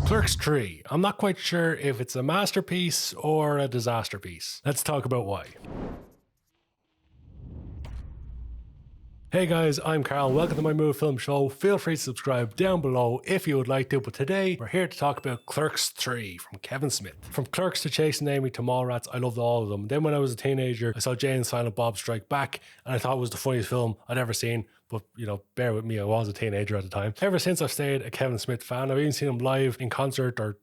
Clerks 3. I'm not quite sure if it's a masterpiece or a disaster piece. Let's talk about why. Hey guys, I'm Karl. Welcome to my movie film show. Feel free to subscribe down below if you would like to, but today we're here to talk about Clerks 3 from Kevin Smith. From Clerks to Chasing Amy to Mallrats, I loved all of them. Then when I was a teenager, I saw Jay and Silent Bob Strike Back, and I thought it was the funniest film I'd ever seen. But, you know, bear with me, I was a teenager at the time. Ever since I've stayed a Kevin Smith fan. I've even seen him live in concert or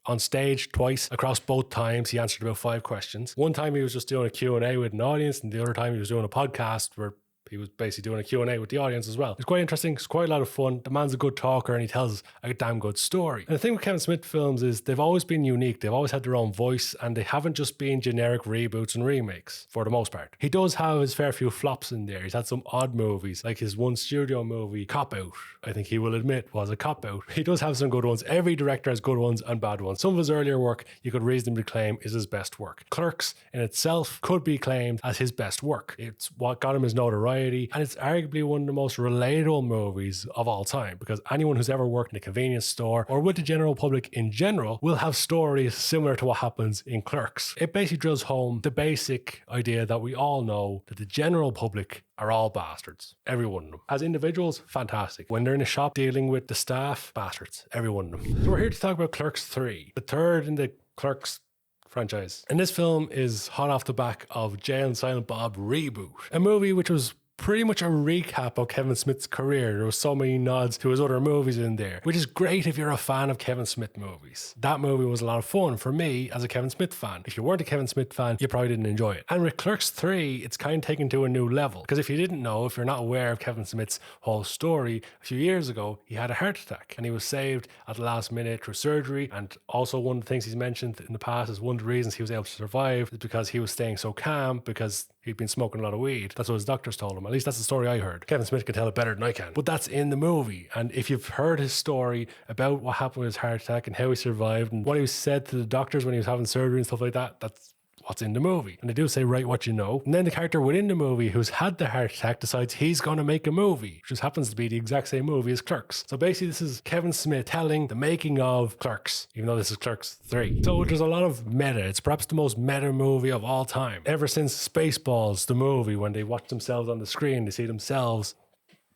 on stage twice. Across both times, he answered about 5 questions. One time he was just doing a Q&A with an audience, and the other time he was doing a podcast where he was basically doing a Q&A with the audience as well. It's quite interesting. It's quite a lot of fun. The man's a good talker and he tells a damn good story. And the thing with Kevin Smith films is they've always been unique. They've always had their own voice and they haven't just been generic reboots and remakes for the most part. He does have his fair few flops in there. He's had some odd movies, like his one studio movie, Cop Out, I think he will admit was a cop out. He does have some good ones. Every director has good ones and bad ones. Some of his earlier work you could reasonably claim is his best work. Clerks in itself could be claimed as his best work. It's what got him his notoriety, and it's arguably one of the most relatable movies of all time, because anyone who's ever worked in a convenience store or with the general public in general will have stories similar to what happens in Clerks. It basically drills home the basic idea that we all know, that the general public are all bastards. Every one of them. As individuals, fantastic. When they're in a shop dealing with the staff, bastards. Every one of them. So we're here to talk about Clerks 3, the third in the Clerks franchise. And this film is hot off the back of Jay and Silent Bob Reboot, a movie which was pretty much a recap of Kevin Smith's career. There were so many nods to his other movies in there, which is great if you're a fan of Kevin Smith movies. That movie was a lot of fun for me as a Kevin Smith fan. If you weren't a Kevin Smith fan, you probably didn't enjoy it. And with Clerks 3, it's kind of taken to a new level. Because if you didn't know, if you're not aware of Kevin Smith's whole story, a few years ago, he had a heart attack and he was saved at the last minute through surgery. And also one of the things he's mentioned in the past is one of the reasons he was able to survive is because he was staying so calm, because he'd been smoking a lot of weed. That's what his doctors told him. At least that's the story I heard. Kevin Smith can tell it better than I can. But that's in the movie. And if you've heard his story about what happened with his heart attack and how he survived and what he said to the doctors when he was having surgery and stuff like that, that's what's in the movie. And they do say, write what you know. And then the character within the movie who's had the heart attack decides he's going to make a movie, which just happens to be the exact same movie as Clerks. So basically this is Kevin Smith telling the making of Clerks, even though this is Clerks 3. So there's a lot of meta. It's perhaps the most meta movie of all time. Ever since Spaceballs, the movie, when they watch themselves on the screen, they see themselves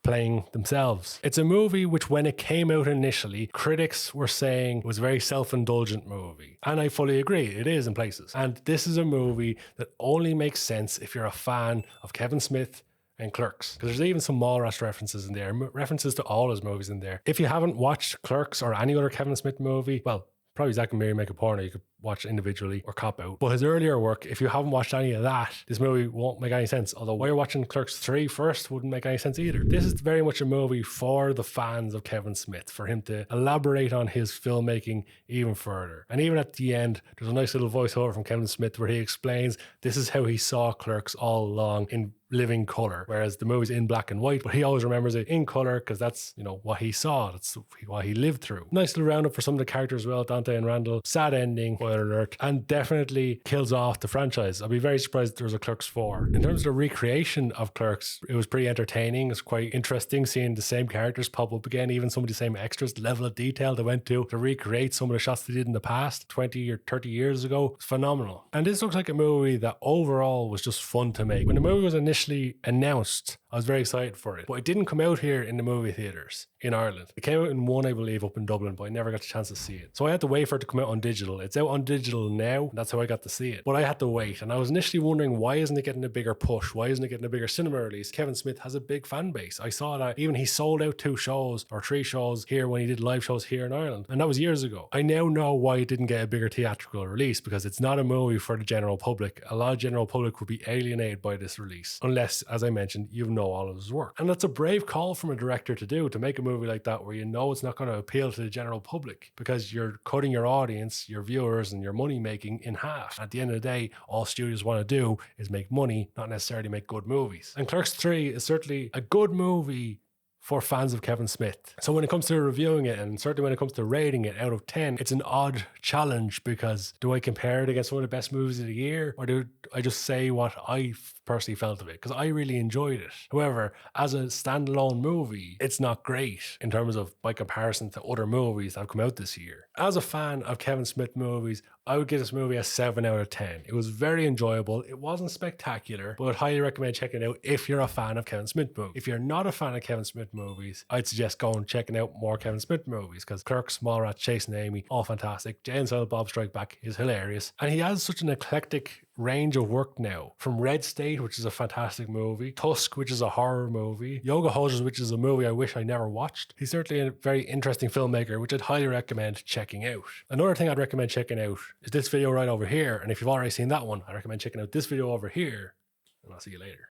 playing themselves. It's a movie which, when it came out initially, critics were saying was a very self-indulgent movie. And I fully agree, it is in places. And this is a movie that only makes sense if you're a fan of Kevin Smith and Clerks. Because there's even some Mallrats references in there, references to all his movies in there. If you haven't watched Clerks or any other Kevin Smith movie, well, probably Zack and Miri Make a Porno, you could watch individually or Cop Out. But his earlier work, if you haven't watched any of that, this movie won't make any sense. Although why you're watching Clerks 3 first wouldn't make any sense either. This is very much a movie for the fans of Kevin Smith, for him to elaborate on his filmmaking even further. And even at the end, there's a nice little voiceover from Kevin Smith where he explains this is how he saw Clerks all along, in living color, whereas the movie's in black and white, but he always remembers it in color because that's, you know, what he saw, that's what he lived through. Nice little roundup for some of the characters as well, Dante and Randal. Sad ending, spoiler alert, and definitely kills off the franchise. I'll be very surprised if there's a Clerks 4. In terms of the recreation of Clerks, it was pretty entertaining. It's quite interesting seeing the same characters pop up again, even some of the same extras, the level of detail they went to recreate some of the shots they did in the past 20 or 30 years ago. It's phenomenal. And this looks like a movie that overall was just fun to make. When the movie was initially announced, I was very excited for it, but it didn't come out here in the movie theaters in Ireland. It came out in one, I believe, up in Dublin, but I never got a chance to see it. So I had to wait for it to come out on digital. It's out on digital now, and that's how I got to see it. But I had to wait, and I was initially wondering, why isn't it getting a bigger push? Why isn't it getting a bigger cinema release? Kevin Smith has a big fan base. I saw that even he sold out 2 shows or 3 shows here when he did live shows here in Ireland, and that was years ago. I now know why it didn't get a bigger theatrical release, because it's not a movie for the general public. A lot of general public would be alienated by this release, unless, as I mentioned, you know all of his work. And that's a brave call from a director to do, to make a movie like that where you know it's not going to appeal to the general public, because you're cutting your audience, your viewers, and your money making in half. At the end of the day, all studios want to do is make money, not necessarily make good movies. And Clerks 3 is certainly a good movie for fans of Kevin Smith. So when it comes to reviewing it, and certainly when it comes to rating it out of 10, it's an odd challenge, because do I compare it against one of the best movies of the year, or do I just say what I personally felt of it? Because I really enjoyed it. However, as a standalone movie, it's not great in terms of by comparison to other movies that have come out this year. As a fan of Kevin Smith movies, I would give this movie a 7 out of 10. It was very enjoyable. It wasn't spectacular, but I'd highly recommend checking it out if you're a fan of Kevin Smith movies. If you're not a fan of Kevin Smith movies, I'd suggest going and checking out more Kevin Smith movies, because Clerks, Mallrats, Chasing Amy, all fantastic. Jay and Silent Bob Strike Back is hilarious. And he has such an eclectic range of work now, from Red State, which is a fantastic movie, Tusk, which is a horror movie, Yoga Hosers, which is a movie I wish I never watched. He's certainly a very interesting filmmaker, which I'd highly recommend checking out. Another thing I'd recommend checking out is this video right over here, and if you've already seen that one, I recommend checking out this video over here, and I'll see you later.